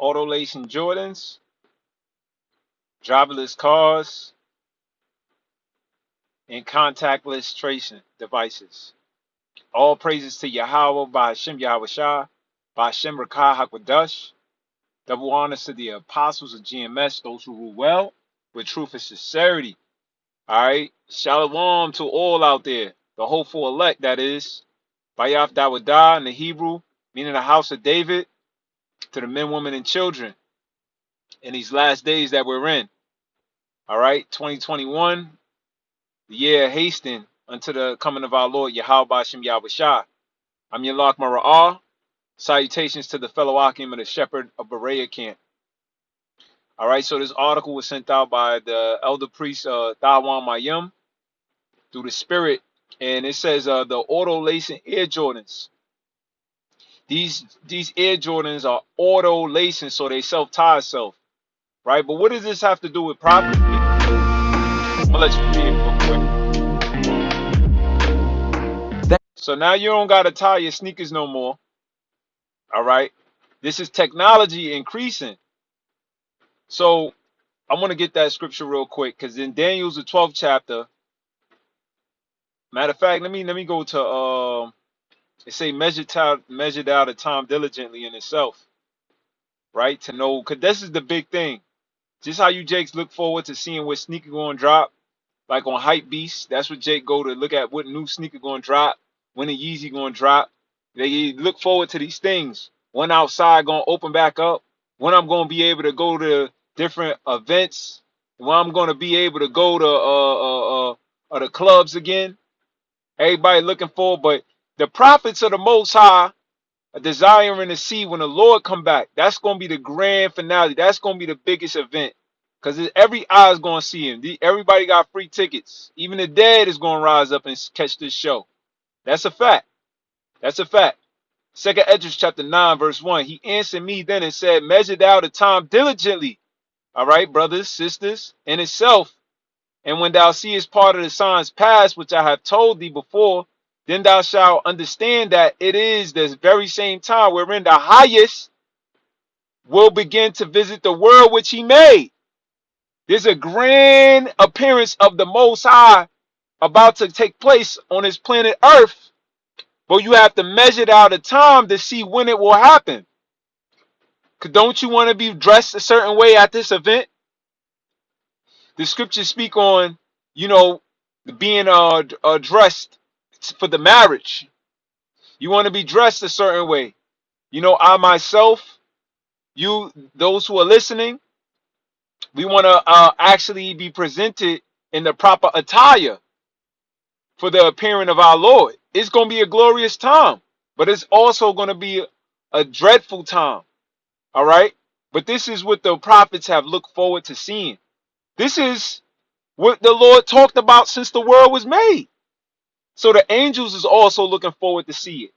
auto lacing Jordans, driverless cars, and contactless tracing devices. All praises to Yahweh by Hashem Yahweh Shah, by Hashem Rakah Hakwadash. Double honors to the apostles of GMS, those who rule well with truth and sincerity. All right. Shalom to all out there, the hopeful elect, that is. Bayaf Dawadah in the Hebrew, meaning the house of David, to the men, women, and children in these last days that we're in. All right. 2021, the year hastening unto the coming of our Lord Yahweh Hashem Yahweh Shah. I'm Yalak Mara'ah. Salutations to the fellow Akim of the Shepherd of Berea camp. All right, so this article was sent out by the elder priest Thawan Mayim through the Spirit, and it says the auto lacing Air Jordans. These Air Jordans are auto lacing, so they self tie itself, right? But what does this have to do with prophecy? I'm gonna let you read it real quick. So now you don't gotta tie your sneakers no more. All right, this is technology increasing. So I want to get that scripture real quick, because in Daniel's the 12th chapter. Matter of fact, let me go to it say measured out a time diligently in itself, right? To know, because this is the big thing. Just how you Jakes look forward to seeing what sneaker going to drop, like on Hype Beast. That's what Jake go to look at, what new sneaker going to drop, when the Yeezy going to drop. They look forward to these things. When outside going to open back up, when I'm going to be able to go to different events, when I'm going to be able to go to the clubs again. Everybody looking forward, but the prophets of the Most High are desiring to see when the Lord come back. That's going to be the grand finale. That's going to be the biggest event, because every eye is going to see him. Everybody got free tickets. Even the dead is going to rise up and catch this show. That's a fact. That's a fact. Second Esdras chapter 9 verse 1. He answered me then and said, measure thou the time diligently. All right, brothers, sisters, in itself. And when thou seest part of the signs past, which I have told thee before, then thou shalt understand that it is this very same time wherein the highest will begin to visit the world which he made. There's a grand appearance of the Most High about to take place on this planet Earth, but you have to measure out a time to see when it will happen. Because don't you want to be dressed a certain way at this event? The scriptures speak on, being dressed for the marriage. You want to be dressed a certain way. I myself, those who are listening, we want to actually be presented in the proper attire for the appearing of our Lord. It's going to be a glorious time, but it's also going to be a dreadful time. All right? But this is what the prophets have looked forward to seeing. This is what the Lord talked about since the world was made. So the angels is also looking forward to see it.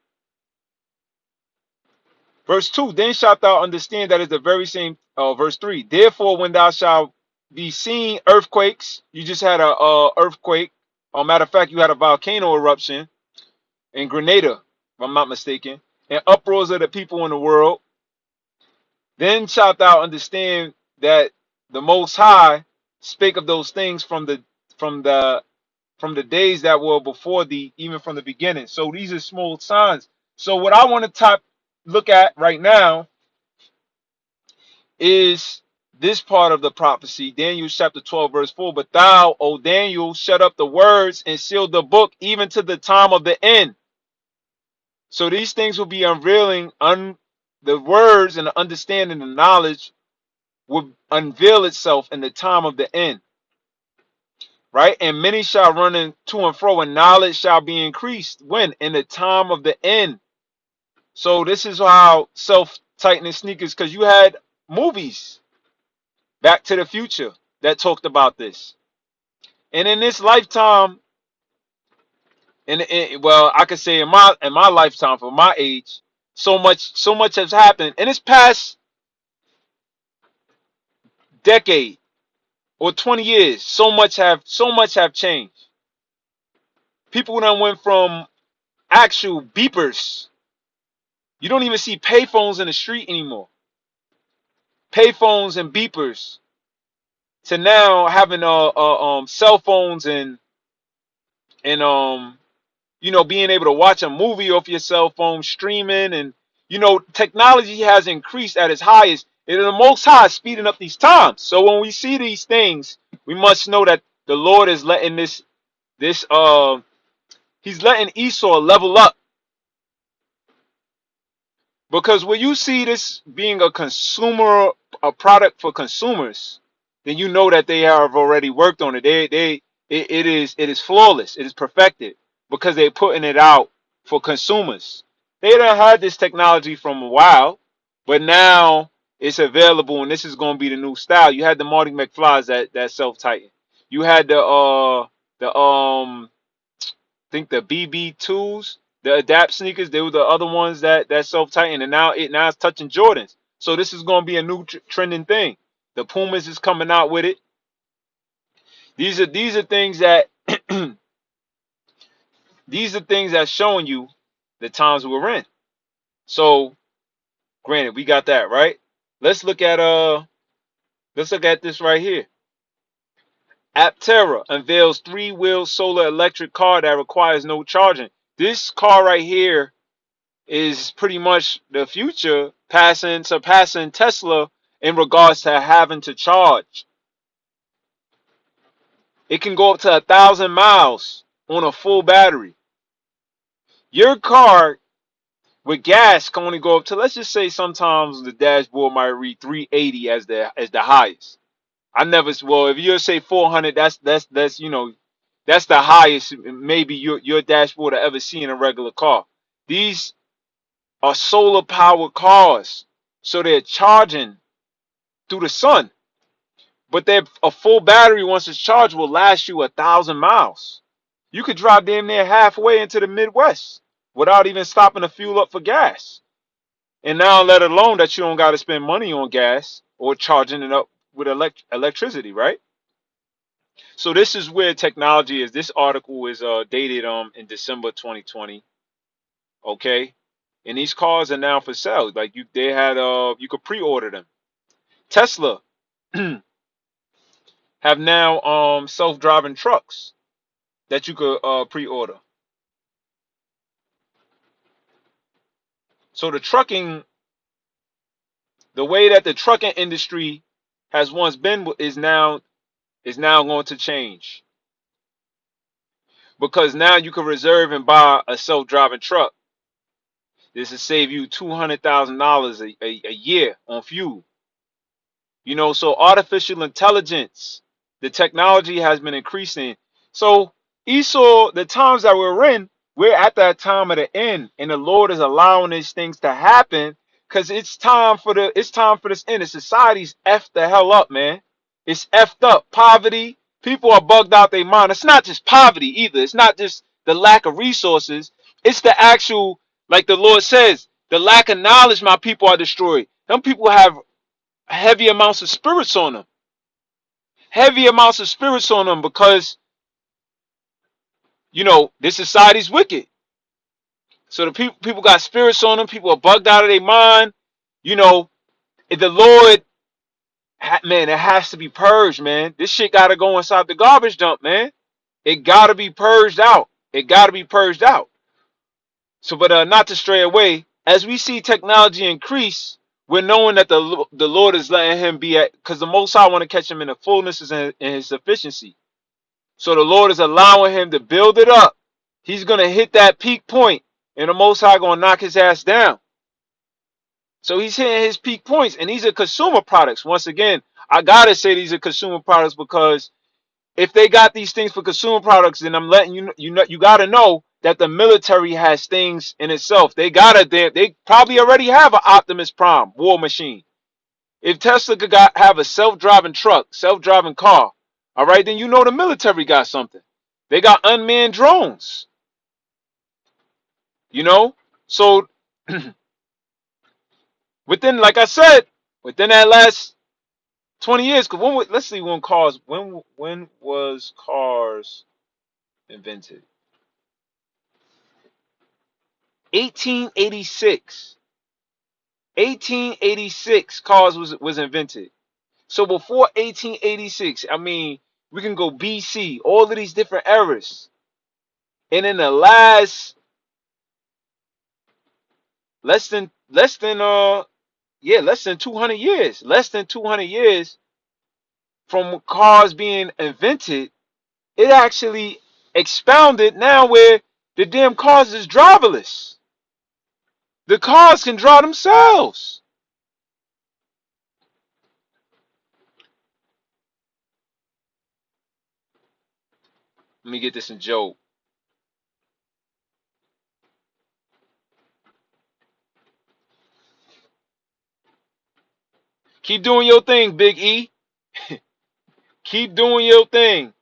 Verse 2, then shalt thou understand that it's the very same, verse 3. Therefore, when thou shalt be seeing earthquakes, you just had a earthquake. Matter of fact, you had a volcano eruption in Grenada, if I'm not mistaken, and uproars of the people in the world. Then shalt thou understand that the Most High spake of those things from the days that were before thee, even from the beginning. So these are small signs. So what I want to look at right now is this part of the prophecy, Daniel chapter 12 verse 4. But thou, O Daniel, shut up the words and seal the book even to the time of the end. So these things will be unveiling, the words and the understanding and knowledge will unveil itself in the time of the end. Right? And many shall run in to and fro, and knowledge shall be increased. When? In the time of the end. So this is how self-tightening sneakers, because you had movies, Back to the Future, that talked about this. And in this lifetime, well, I could say in my lifetime, for my age, so much has happened. In this past decade or 20 years, so much have changed. People done went from actual beepers. You don't even see payphones in the street anymore. payphones and beepers to now having cell phones and being able to watch a movie off your cell phone, streaming, and technology has increased at its highest, and the Most High is speeding up these times. So when we see these things, we must know that the Lord is letting this he's letting Esau level up. Because when you see this being a product for consumers, then you know that they have already worked on it. It is flawless. It is perfected because they're putting it out for consumers. They done had this technology from a while, but now it's available, and this is going to be the new style. You had the Marty McFly's that self tighten. You had the think the BB2s, the Adapt sneakers. They were the other ones that self tighten, and now it's touching Jordans. So this is going to be a new trending thing. The Pumas is coming out with it. These are things that these are things that's showing you the times we're in. So granted, we got that right. Let's look at this right here. Aptera unveils three-wheel solar electric car that requires no charging. This car right here is pretty much the future, surpassing Tesla in regards to having to charge. It can go up to 1,000 miles on a full battery. Your car with gas can only go up to, let's just say, sometimes the dashboard might read 380 as the highest. I never, well, if you say 400, that's the highest maybe your dashboard will ever see in a regular car. These are solar powered cars, so they're charging through the sun. But a full battery, once it's charged, will last you 1,000 miles. You could drive damn near halfway into the Midwest without even stopping to fuel up for gas. And now, let alone that you don't got to spend money on gas or charging it up with electricity, right? So this is where technology is. This article is dated in December 2020. Okay, and these cars are now for sale. Like you could pre-order them. Tesla have now self-driving trucks that you could pre-order. So the way that the trucking industry has once been is now going to change, because now you can reserve and buy a self-driving truck. This will save you $200,000 a year on fuel. So artificial intelligence, the technology has been increasing. So Esau, the times that we're in, we're at that time of the end, and the Lord is allowing these things to happen because it's time for this end. The society's effed the hell up, man. It's effed up. Poverty. People are bugged out their mind. It's not just poverty either. It's not just the lack of resources. It's the actual, like the Lord says, the lack of knowledge. My people are destroyed. Some people have heavy amounts of spirits on them. Heavy amounts of spirits on them because, this society's wicked. So the people got spirits on them. People are bugged out of their mind. If the Lord, man, it has to be purged, man. This shit got to go inside the garbage dump, man. It got to be purged out. It got to be purged out. So, but not to stray away, as we see technology increase, we're knowing that the Lord is letting him be at, because the Most High want to catch him in the fullness and in his sufficiency. So the Lord is allowing him to build it up. He's going to hit that peak point, and the Most High going to knock his ass down. So he's hitting his peak points, and these are consumer products. Once again, I got to say these are consumer products because if they got these things for consumer products, then I'm letting you got to know that the military has things in itself. They probably already have an Optimus Prime war machine. If Tesla could have a self-driving truck, self-driving car, all right, then the military got something. They got unmanned drones. So like I said, within that last 20 years, because let's see when was cars invented? 1886. 1886 cars was invented. So before 1886, I mean, we can go BC, all of these different eras. And in the last less than 200 years, less than 200 years from cars being invented, it actually expounded now where the damn cars is driverless. The cars can drive themselves. Let me get this in Job. Keep doing your thing, Big E. Keep doing your thing.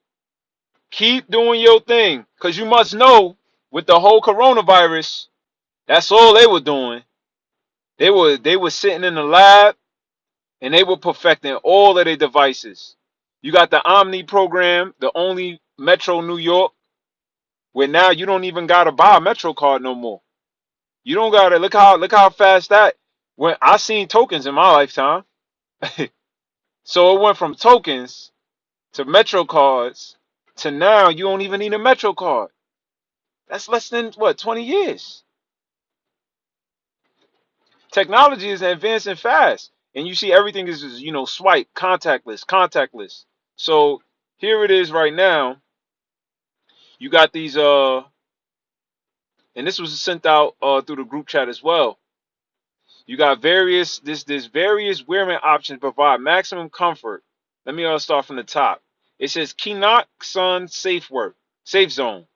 Keep doing your thing. Because you must know, with the whole coronavirus, that's all they were doing. They were sitting in the lab and they were perfecting all of their devices. You got the Omni program, the only Metro New York, where now you don't even gotta buy a Metro card no more. You don't gotta look how fast that when I seen tokens in my lifetime. So it went from tokens to Metro cards to now you don't even need a Metro card. That's less than what, 20 years. Technology is advancing fast. And you see everything is swipe, contactless, contactless. So here it is right now. You got these and this was sent out through the group chat as well. You got this various wearing options provide maximum comfort. Let me start from the top. It says Kinak Sun Safe Zone.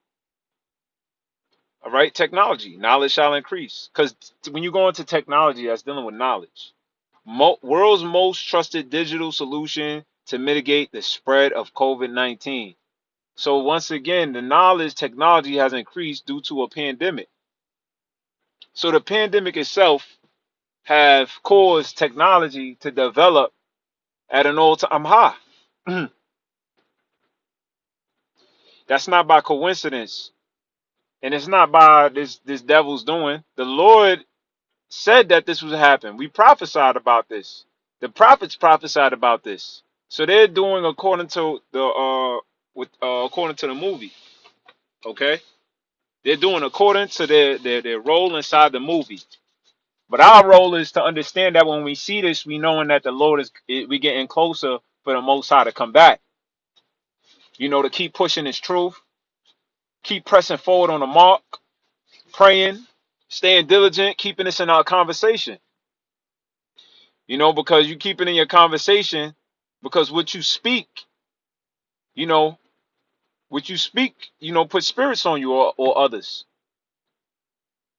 All right, technology. Knowledge shall increase. Because when you go into technology, that's dealing with knowledge. World's most trusted digital solution to mitigate the spread of COVID-19. So once again, the knowledge technology has increased due to a pandemic. So the pandemic itself have caused technology to develop at an all-time high. That's not by coincidence, and it's not by this devil's doing. The Lord said that this would happen. We prophesied about this. The prophets prophesied about this. So they're doing according to the movie. Okay, they're doing according to their role inside the movie. But our role is to understand that when we see this, we knowing that the Lord we getting closer for the Most High to come back. To keep pushing His truth, keep pressing forward on the mark, praying, staying diligent, keeping this in our conversation. Because you keep it in your conversation, because what you speak, you know, put spirits on you or others.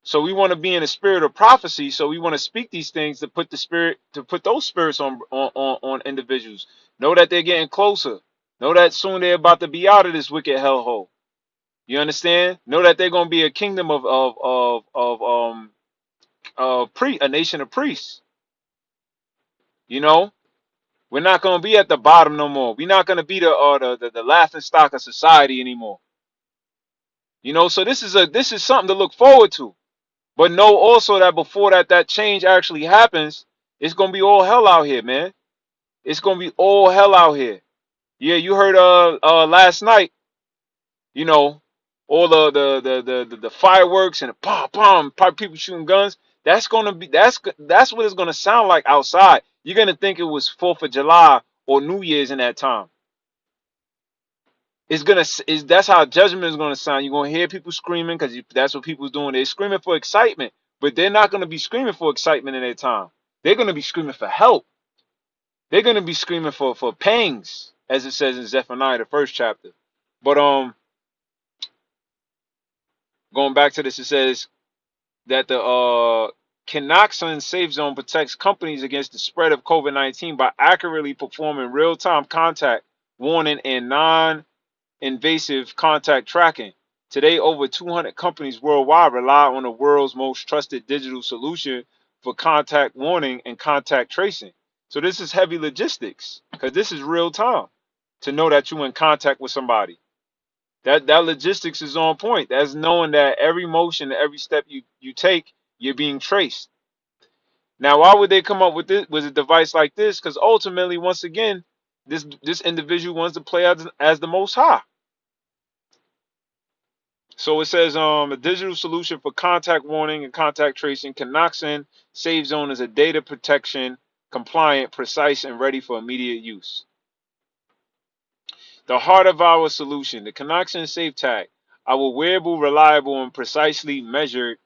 So we want to be in a spirit of prophecy. So we want to speak these things to put those spirits on individuals. Know that they're getting closer. Know that soon they're about to be out of this wicked hellhole. You understand? Know that they're going to be a kingdom a nation of priests. We're not going to be at the bottom no more. We're not going to be the laughing stock of society anymore. So this is something to look forward to. But know also that before that change actually happens, it's gonna be all hell out here, man. It's gonna be all hell out here. Yeah, you heard last night, you know, all the fireworks and the pom pom, probably people shooting guns. That's what it's gonna sound like outside. You're gonna think it was 4th of July or New Year's in that time. That's how judgment is gonna sound. You're gonna hear people screaming because that's what people's doing. They're screaming for excitement, but they're not gonna be screaming for excitement in their time. They're gonna be screaming for help. They're gonna be screaming for pangs, as it says in Zephaniah, the 1st chapter. But going back to this, it says that the Kinaxon Safe Zone protects companies against the spread of COVID-19 by accurately performing real-time contact warning and non-invasive contact tracking. Today, over 200 companies worldwide rely on the world's most trusted digital solution for contact warning and contact tracing. So this is heavy logistics because this is real time to know that you're in contact with somebody. That logistics is on point. That's knowing that every motion, every step you take, you're being traced. Now, why would they come up with this with a device like this? Because ultimately, once again, this individual wants to play as the Most High. So it says a digital solution for contact warning and contact tracing. Connoxin Safe Zone is a data protection compliant, precise, and ready for immediate use. The heart of our solution, the Connoxin Safe Tag, our wearable, reliable, and precisely measures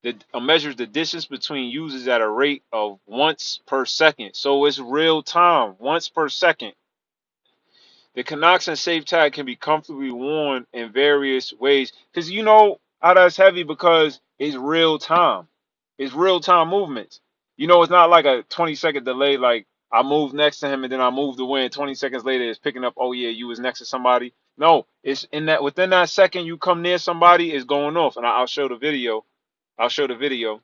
the distance between users at a rate of once per second. So it's real time, once per second. The Connoxin Safe Tag can be comfortably worn in various ways. Because you know how that's heavy because it's real time. It's real time movements. You know, it's not like a 20-second delay, like I moved next to him and then I moved away and 20 seconds later it's picking up, oh yeah, you was next to somebody. No, it's in that within that second you come near somebody, it's going off. And I'll show the video. I'll show the video.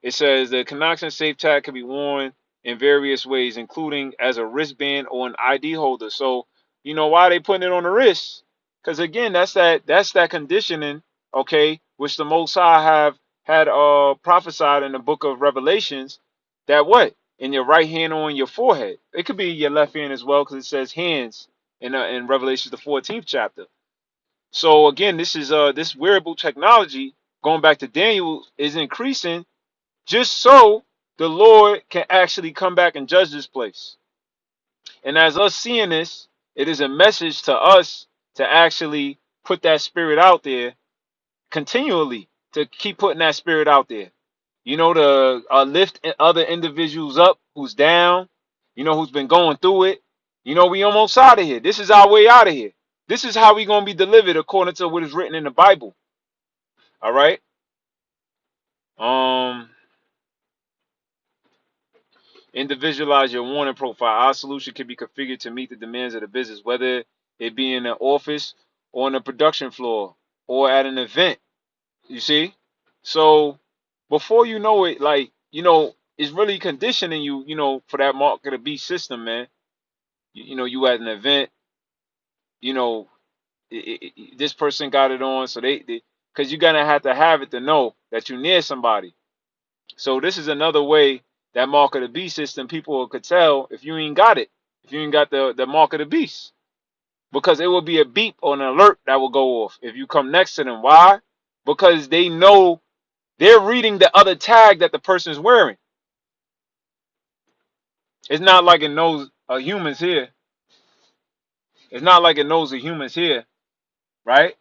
It says the Connoxin Safe Tag can be worn in various ways, including as a wristband or an ID holder. So, you know why they putting it on the wrist? Because again, that's that conditioning, okay, which the Most High have had prophesied in the book of Revelations, that what? In your right hand or in your forehead. It could be your left hand as well, because it says hands in Revelations the 14th chapter. So again, this is this wearable technology, going back to Daniel, is increasing just so the Lord can actually come back and judge this place. And as us seeing this, it is a message to us to actually put that spirit out there continually, to keep putting that spirit out there. You know, to lift other individuals up who's down, you know, who's been going through it. You know, we almost out of here. This is our way out of here. This is how we going to be delivered according to what is written in the Bible. All right. Individualize your warning profile. Our solution can be configured to meet the demands of the business, whether it be in an office or on a production floor or at an event. You see? So before you know it, like, you know, it's really conditioning you, you know, for that mark of the beast system, man. You know, you at an event, you know, this person got it on, so they because you're gonna have to have it to know that you're near somebody. So this is another way that mark of the beast system, people could tell if you ain't got it, if you ain't got the mark of the beast. Because it will be a beep or an alert that will go off if you come next to them. Why? Because they know they're reading the other tag that the person is wearing. It's not like it knows humans here. It's not like it knows the humans here, right?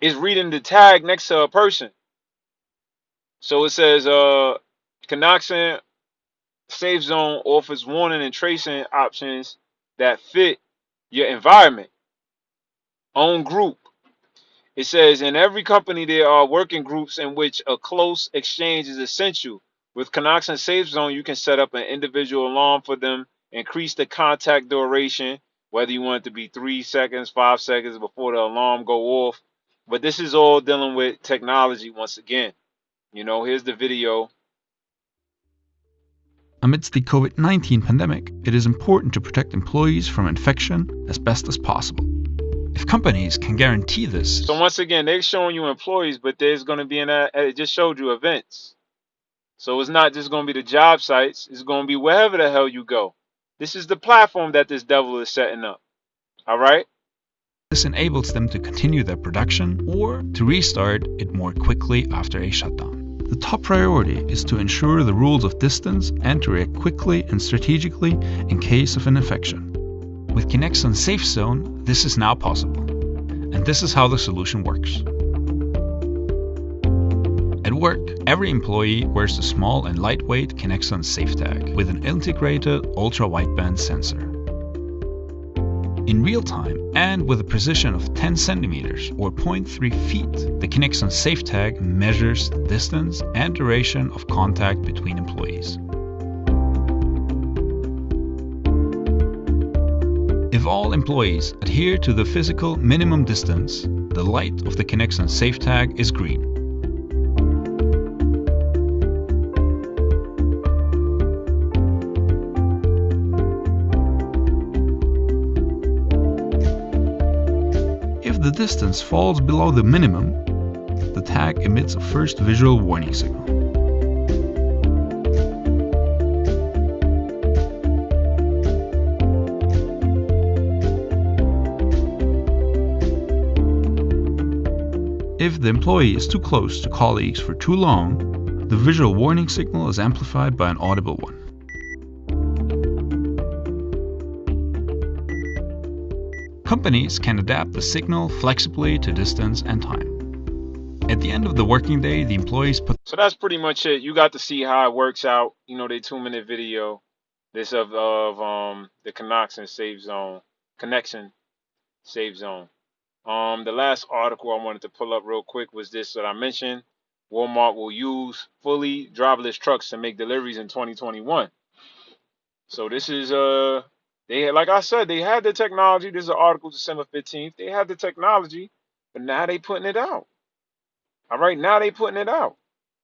It's reading the tag next to a person. So it says, Connoxin Safe Zone offers warning and tracing options that fit your environment, own group. It says in every company there are working groups in which a close exchange is essential. With Connoxin Safe Zone, you can set up an individual alarm for them, increase the contact duration, whether you want it to be 3 seconds, 5 seconds before the alarm go off. But this is all dealing with technology once again. You know, here's the video. Amidst the COVID-19 pandemic, it is important to protect employees from infection as best as possible. If companies can guarantee this... So once again, they're showing you employees, but there's going to be it just showed you events. So it's not just going to be the job sites. It's going to be wherever the hell you go. This is the platform that this devil is setting up. All right? This enables them to continue their production or to restart it more quickly after a shutdown. The top priority is to ensure the rules of distance and to react quickly and strategically in case of an infection. With Connoxin Safe Zone, this is now possible. And this is how the solution works. At work, every employee wears a small and lightweight Connoxin Safe Tag with an integrated ultra-wideband sensor. In real time and with a precision of 10 centimeters or 0.3 feet, the Connoxin Safe Tag measures the distance and duration of contact between employees. If all employees adhere to the physical minimum distance, the light of the Connoxin Safe Tag is green. If the distance falls below the minimum, the tag emits a first visual warning signal. If the employee is too close to colleagues for too long, the visual warning signal is amplified by an audible one. Companies can adapt the signal flexibly to distance and time. At the end of the working day, the employees put... So that's pretty much it. You got to see how it works out. You know, they 2-minute video. This of the connection save zone. The last article I wanted to pull up real quick was this that I mentioned. Walmart will use fully driverless trucks to make deliveries in 2021. So this is they had, like I said, they had the technology. This is an article December 15th. They had the technology, but now they putting it out. All right, now they putting it out.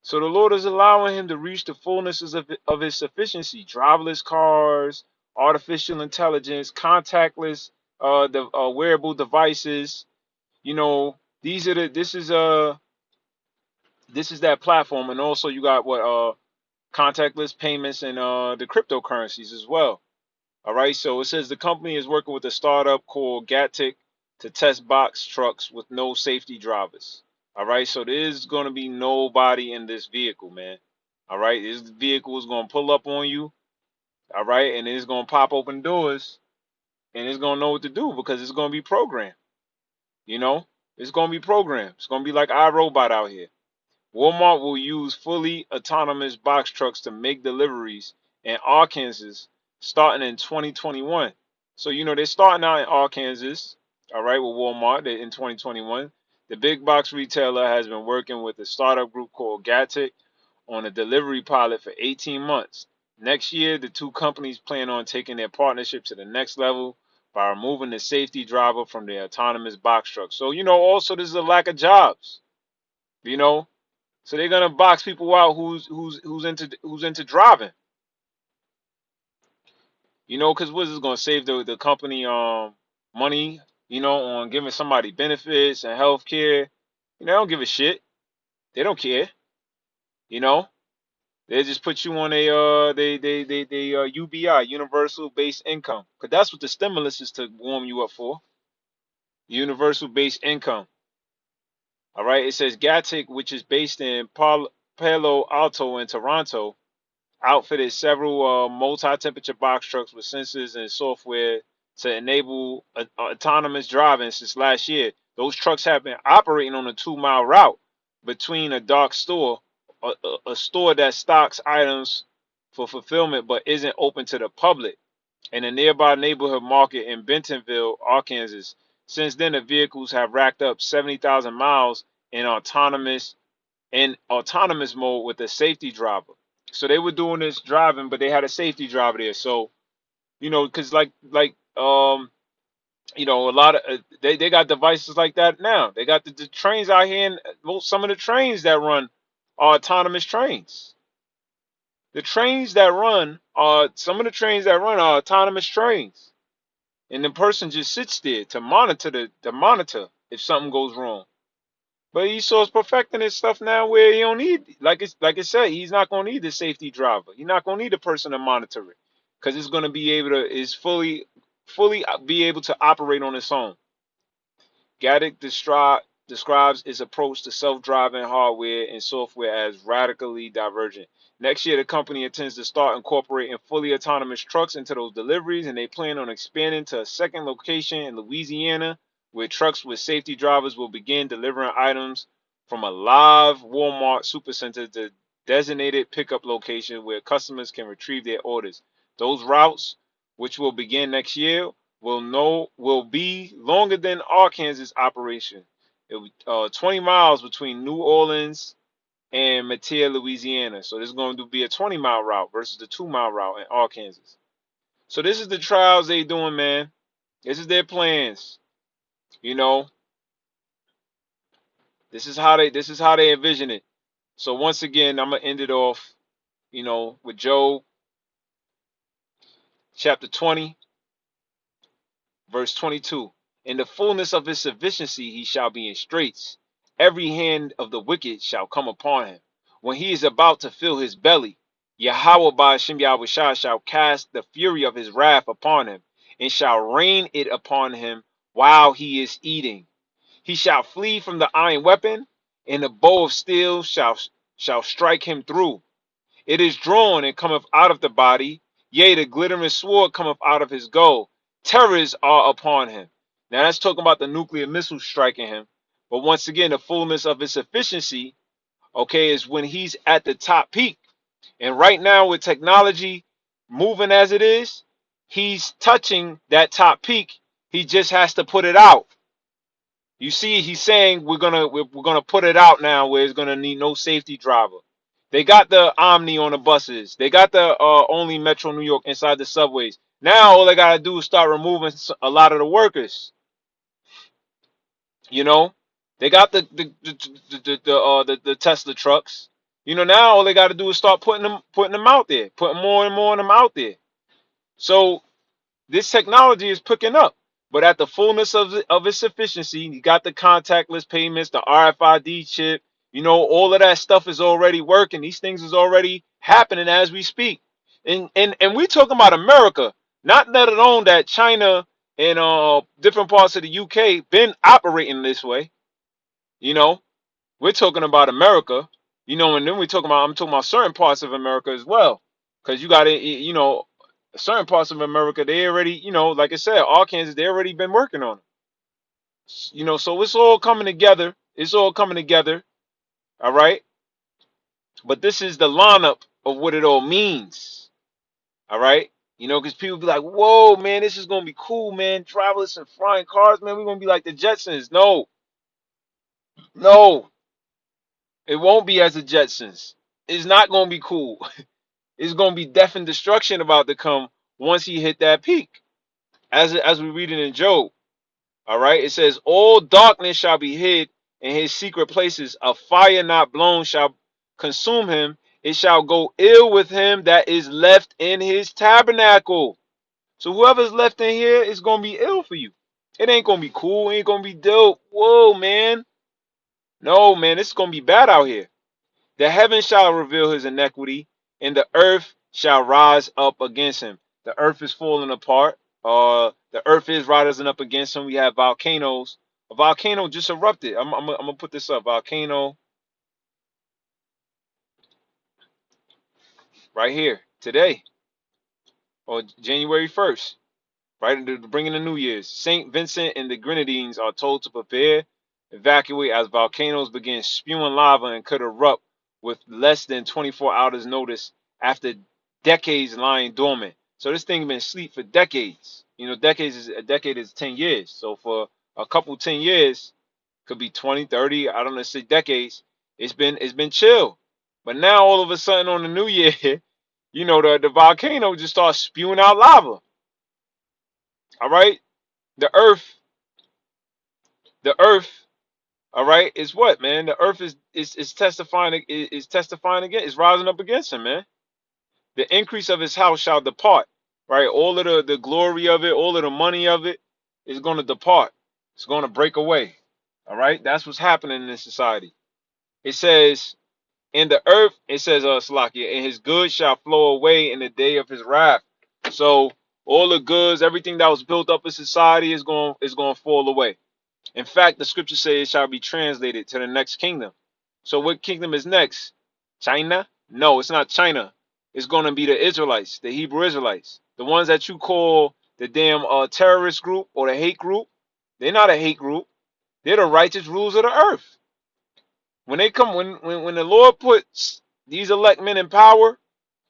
So the Lord is allowing him to reach the fullness of his sufficiency. Driverless cars, artificial intelligence, contactless, the wearable devices. You know, this is that platform, and also you got what contactless payments and the cryptocurrencies as well. All right, so it says the company is working with a startup called Gatic to test box trucks with no safety drivers. All right, so there's going to be nobody in this vehicle, man. All right, this vehicle is going to pull up on you. All right, and it's going to pop open doors, and it's going to know what to do because it's going to be programmed. You know, it's going to be programmed. It's going to be like iRobot out here. Walmart will use fully autonomous box trucks to make deliveries in Arkansas starting in 2021. So, you know, they're starting out in Arkansas, all right, with Walmart in 2021. The big box retailer has been working with a startup group called Gatic on a delivery pilot for 18 months. Next year, the two companies plan on taking their partnership to the next level by removing the safety driver from their autonomous box trucks. So, you know, also there's a lack of jobs, you know. So they're gonna box people out who's into driving, you know, because what is gonna save the company money, you know, on giving somebody benefits and health care. You know, they don't give a shit. They don't care. You know, they just put you on a UBI, universal basic income, because that's what the stimulus is to warm you up for. Universal basic income. All right. It says Gatic, which is based in Palo Alto in Toronto, outfitted several multi-temperature box trucks with sensors and software to enable autonomous driving since last year. Those trucks have been operating on a 2-mile route between a dark store, a store that stocks items for fulfillment but isn't open to the public, and a nearby neighborhood market in Bentonville, Arkansas. Since then, the vehicles have racked up 70,000 miles in autonomous mode with a safety driver. So they were doing this driving, but they had a safety driver there. So, you know, because you know, a lot of they got devices like that now. They got the trains out here, and some of the trains that run are autonomous trains. The trains that run are some of the trains that run are autonomous trains, and the person just sits there to monitor to monitor if something goes wrong. But Esau's perfecting his stuff now where he don't need, like I said, he's not gonna need the safety driver. He's not gonna need a person to monitor it, because it's gonna be able to is fully be able to operate on its own. Gaddick describes its approach to self-driving hardware and software as radically divergent. Next year, the company intends to start incorporating fully autonomous trucks into those deliveries, and they plan on expanding to a second location in Louisiana, where trucks with safety drivers will begin delivering items from a live Walmart supercenter to designated pickup location where customers can retrieve their orders. Those routes, which will begin next year, will be longer than Arkansas operation. It will 20 miles between New Orleans and Metea, Louisiana. So this is going to be a 20-mile route versus the 2-mile route in Arkansas. So this is the trials they doing, man. This is their plans. You know, this is how they envision it. So once again, I'm gonna end it off, you know, with Job chapter 20, verse 22. In the fullness of his sufficiency he shall be in straits. Every hand of the wicked shall come upon him. When he is about to fill his belly, Yahweh by Hashem Yahushua shall cast the fury of his wrath upon him, and shall rain it upon him while he is eating. He shall flee from the iron weapon, and the bow of steel shall strike him through. It is drawn and cometh out of the body, yea, the glittering sword cometh out of his goal. Terrors are upon him. Now that's talking about the nuclear missile striking him. But once again, the fullness of his efficiency, okay, is when he's at the top peak. And right now, with technology moving as it is, he's touching that top peak. He just has to put it out. You see, he's saying we're gonna put it out now, where it's gonna need no safety driver. They got the Omni on the buses. They got the only Metro New York inside the subways. Now all they gotta do is start removing a lot of the workers. You know, they got the Tesla trucks. You know, now all they gotta do is start putting them out there, putting more and more of them out there. So this technology is picking up, but at the fullness of its efficiency, you got the contactless payments, the RFID chip, all of that stuff is already working. These things is already happening as we speak. And we talking about America, not let alone that China and different parts of the UK been operating this way. You know, we're talking about America, and then I'm talking about certain parts of America as well. Because you got it, certain parts of America, they already, like I said, Arkansas, they already been working on it. So it's all coming together. It's all coming together. All right. But this is the lineup of what it all means. All right. Because people be like, whoa, man, this is going to be cool, man. Driverless and flying cars, man. We're going to be like the Jetsons. No, no, it won't be as the Jetsons. It's not going to be cool. It's going to be death and destruction about to come once he hit that peak. As we read it in Job. All right. It says, all darkness shall be hid in his secret places. A fire not blown shall consume him. It shall go ill with him that is left in his tabernacle. So whoever's left in here is going to be ill for you. It ain't going to be cool. It ain't going to be dope. Whoa, man. No, man. This is going to be bad out here. The heavens shall reveal his iniquity, and the earth shall rise up against him. The earth is falling apart. The earth is rising up against him. We have volcanoes. A volcano just erupted. I'm gonna put this up. Volcano right here today, or January 1st, right into bringing the New Year's. Saint Vincent and the Grenadines are told to prepare, evacuate as volcanoes begin spewing lava and could erupt with less than 24 hours notice after decades lying dormant. So this thing been asleep for decades. A decade is 10 years. So for a couple 10 years, could be 20, 30, I don't know, say decades, it's been chill. But now all of a sudden on the new year, the volcano just starts spewing out lava. All right? The earth, the earth, all right, is what, man? The earth is testifying again, it's rising up against him, man. The increase of his house shall depart. Right? All of the glory of it, all of the money of it is going to depart. It's going to break away. All right? That's what's happening in this society. It says, in the earth, it says, Salakia, and his goods shall flow away in the day of his wrath. So all the goods, everything that was built up in society is going to fall away. In fact, the scripture says it shall be translated to the next kingdom. So what kingdom is next? China? No, it's not China. It's going to be the Israelites, the Hebrew Israelites. The ones that you call the damn terrorist group or the hate group. They're not a hate group. They're the righteous rulers of the earth. When they come, when the Lord puts these elect men in power,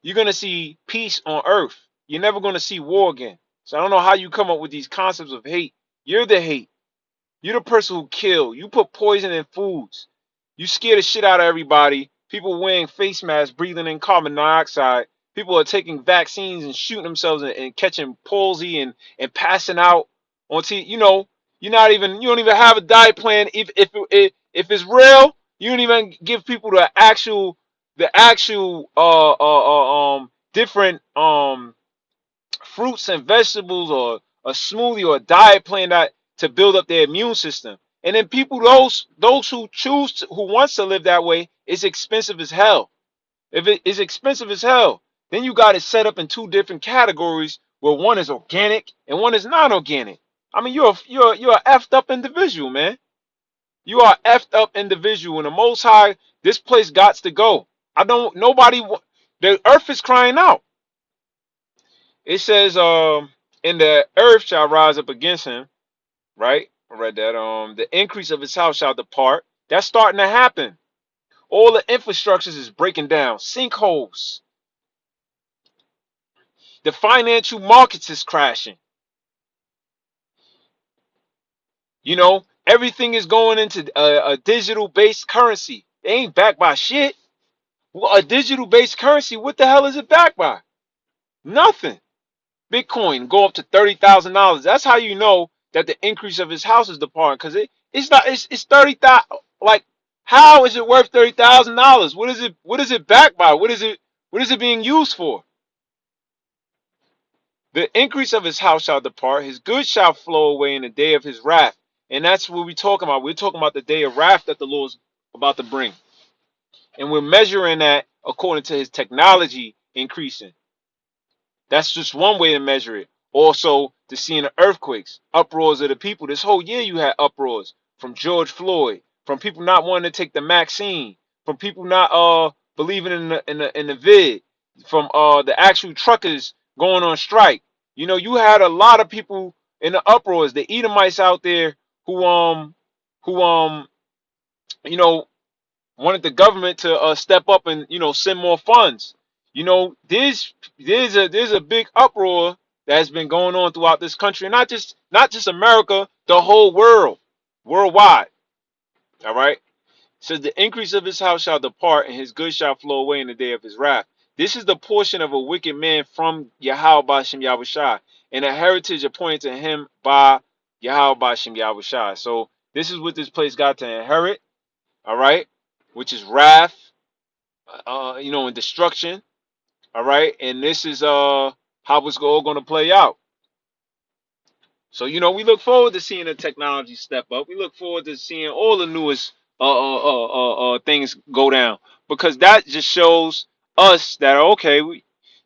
you're going to see peace on earth. You're never going to see war again. So I don't know how you come up with these concepts of hate. You're the hate. You're the person who kill. You put poison in foods. You scare the shit out of everybody. People wearing face masks, breathing in carbon dioxide. People are taking vaccines and shooting themselves and catching palsy and passing out on TV. You don't even have a diet plan. If it's real, you don't even give people the actual different fruits and vegetables or a smoothie or a diet plan that to build up their immune system. And then people, those who who wants to live that way, it's expensive as hell. If it is expensive as hell, then you got it set up in two different categories where one is organic and one is non-organic. I mean, you're a effed up individual, man. You are effed up individual, and the Most High, this place gots to go. I don't. The earth is crying out. It says, and the earth shall rise up against him. Right? I read that. The increase of his house shall depart. That's starting to happen. All the infrastructures is breaking down. Sinkholes. The financial markets is crashing. Everything is going into a digital-based currency. They ain't backed by shit. Well, a digital-based currency, what the hell is it backed by? Nothing. Bitcoin go up to $30,000. That's how you know that the increase of his house is departing. Because it's not it's 30,000. Like, how is it worth $30,000? What is it backed by? What is it being used for? The increase of his house shall depart, his goods shall flow away in the day of his wrath. And that's what we're talking about. We're talking about the day of wrath that the Lord's about to bring. And we're measuring that according to his technology increasing. That's just one way to measure it. Also, to seeing the earthquakes, uproars of the people. This whole year you had uproars from George Floyd, from people not wanting to take the vaccine, from people not believing in the vid, from the actual truckers going on strike. You had a lot of people in the uproars, the Edomites out there who you know wanted the government to step up and send more funds. There's a big uproar that has been going on throughout this country, and not just America, the whole world, worldwide. All right. Says the increase of his house shall depart, and his goods shall flow away in the day of his wrath. This is the portion of a wicked man from Yahweh Bashem Yahushai, and a heritage appointed to him by Yahweh Bashem Yahushai. So this is what this place got to inherit. All right, which is wrath, and destruction. All right, and this is how it's all going to play out. So we look forward to seeing the technology step up. We look forward to seeing all the newest things go down, because that just shows us that okay,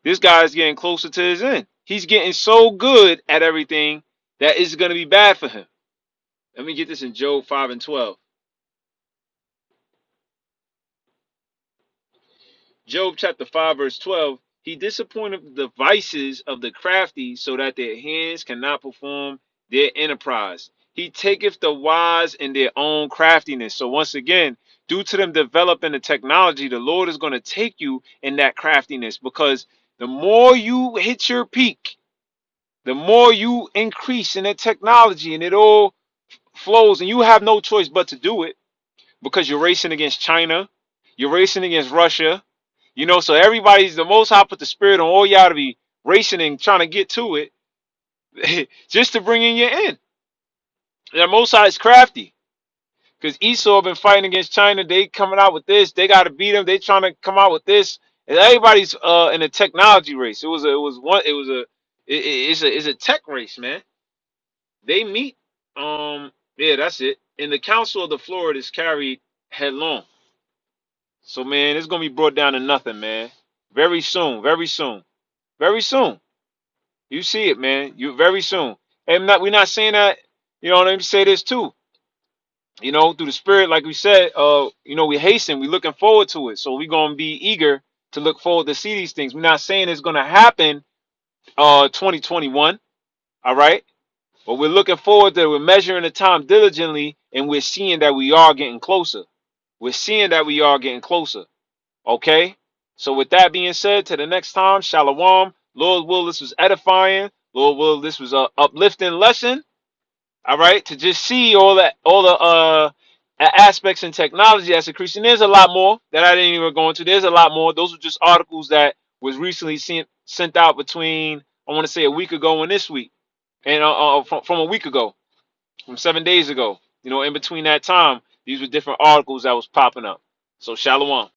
this guy's getting closer to his end. He's getting so good at everything that it's going to be bad for him. Let me get this in Job 5:12. Job chapter 5, verse 12. He disappointed the devices of the crafty, so that their hands cannot perform their enterprise. He taketh the wise in their own craftiness. So once again, due to them developing the technology, the Lord is going to take you in that craftiness, because the more you hit your peak, the more you increase in the technology, and it all flows, and you have no choice but to do it, because you're racing against China, you're racing against Russia. So everybody's, the Most High put the spirit on all y'all to be racing and trying to get to it, just to bring in your end. The Most High is crafty, because Esau been fighting against China. They coming out with this. They got to beat them. They trying to come out with this. And everybody's in a technology race. It's a tech race, man. They meet. Yeah, that's it. And the council of the Florida is carried headlong. So man, it's gonna be brought down to nothing, man. Very soon, very soon, very soon. You see it, man. You very soon. And we're not saying that. Let me say this too. Through the spirit, like we said, we hasten. We looking forward to it. So we're gonna be eager to look forward to see these things. We're not saying it's gonna happen 2021. All right. But we're looking forward to it. We're measuring the time diligently, and we're seeing that we are getting closer. We're seeing that we are getting closer. Okay? So with that being said, to the next time, Shalom. Lord will, this was edifying. Lord will, this was a uplifting lesson. All right, to just see all the aspects in technology that's increasing. There's a lot more that I didn't even go into. There's a lot more. Those are just articles that was recently sent out between, I want to say, a week ago and this week, and from a week ago, from 7 days ago. In between that time, these were different articles that was popping up. So shalom.